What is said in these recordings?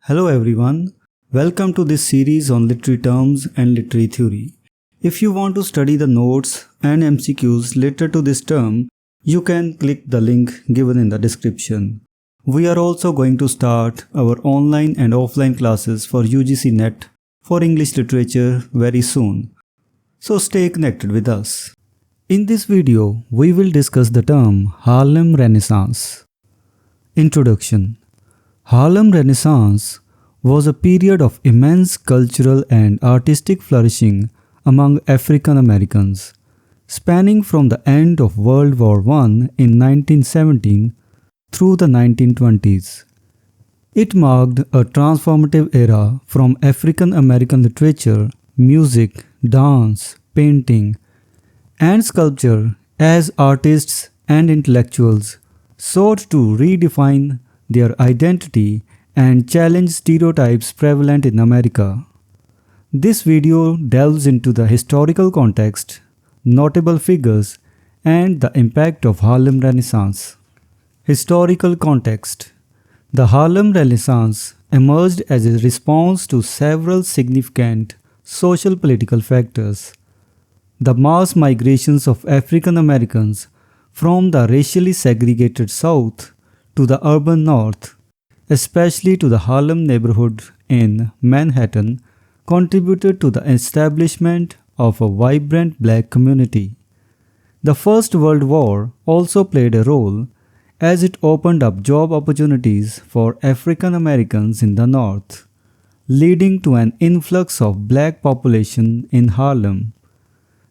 Hello everyone, welcome to this series on literary terms and literary theory. If you want to study the notes and MCQs related to this term, you can click the link given in the description. We are also going to start our online and offline classes for UGC NET for English literature very soon. So stay connected with us. In this video, we will discuss the term Harlem Renaissance. Introduction. Harlem Renaissance was a period of immense cultural and artistic flourishing among African Americans, spanning from the end of World War I in 1917 through the 1920s. It marked a transformative era from African American literature, music, dance, painting, and sculpture as artists and intellectuals sought to redefine their identity and challenge stereotypes prevalent in America. This video delves into the historical context, notable figures, and the impact of Harlem Renaissance. Historical context. The Harlem Renaissance emerged as a response to several significant social-political factors. The mass migrations of African Americans from the racially segregated South to the urban North, especially to the Harlem neighborhood in Manhattan, contributed to the establishment of a vibrant black community. The First World War also played a role as it opened up job opportunities for African Americans in the North, leading to an influx of black population in Harlem.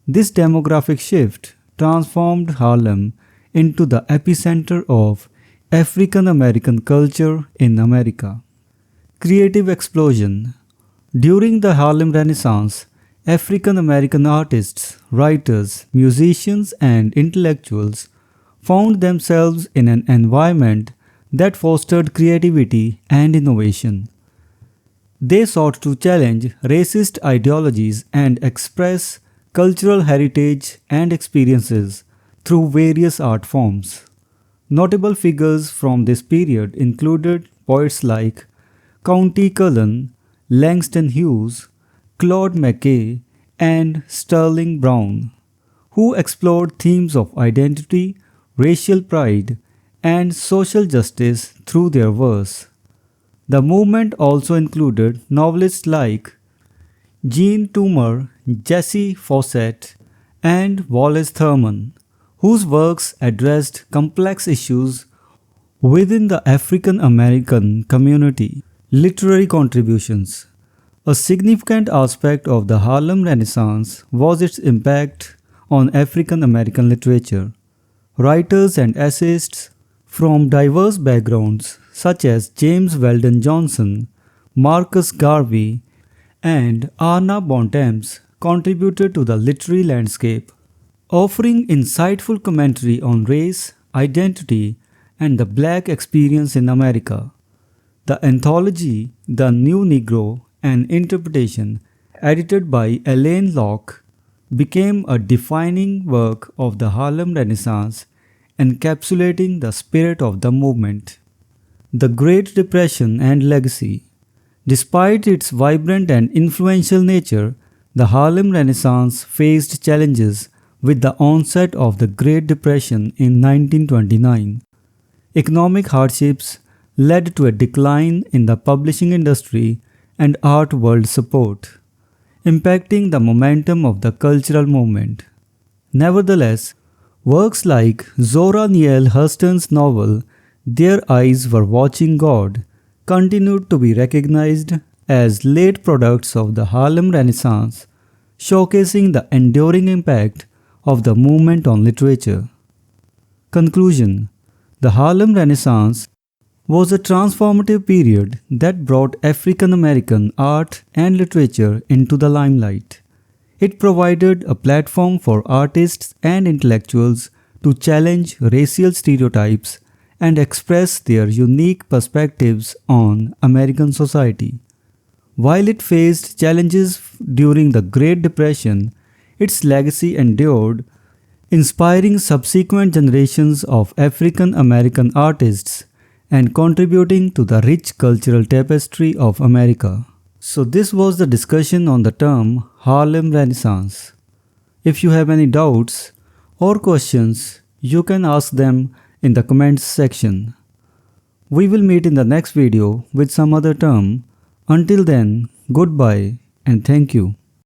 This demographic shift transformed Harlem into the epicenter of African American culture in America. Creative explosion. During the Harlem Renaissance, African American artists, writers, musicians, and intellectuals found themselves in an environment that fostered creativity and innovation. They sought to challenge racist ideologies and express cultural heritage and experiences through various art forms. Notable figures from this period included poets like Countee Cullen, Langston Hughes, Claude McKay, and Sterling Brown, who explored themes of identity, racial pride, and social justice through their verse. The movement also included novelists like Jean Toomer, Jessie Fawcett, and Wallace Thurman, whose works addressed complex issues within the African American community. Literary contributions. A significant aspect of the Harlem Renaissance was its impact on African American literature. Writers and essayists from diverse backgrounds such as James Weldon Johnson, Marcus Garvey, and Anna Bontemps contributed to the literary landscape, offering insightful commentary on race, identity, and the black experience in America. The anthology, The New Negro, an Interpretation, edited by Elaine Locke, became a defining work of the Harlem Renaissance, encapsulating the spirit of the movement. The Great Depression and Legacy. Despite its vibrant and influential nature, the Harlem Renaissance faced challenges with the onset of the Great Depression in 1929. Economic hardships led to a decline in the publishing industry and art world support, impacting the momentum of the cultural movement. Nevertheless, works like Zora Neale Hurston's novel Their Eyes Were Watching God continued to be recognized as late products of the Harlem Renaissance, showcasing the enduring impact of the movement on literature. Conclusion. The Harlem Renaissance was a transformative period that brought African American art and literature into the limelight. It provided a platform for artists and intellectuals to challenge racial stereotypes and express their unique perspectives on American society. While it faced challenges during the Great Depression, its legacy endured, inspiring subsequent generations of African American artists and contributing to the rich cultural tapestry of America. So this was the discussion on the term Harlem Renaissance. If you have any doubts or questions, you can ask them in the comments section. We will meet in the next video with some other term. Until then, goodbye and thank you.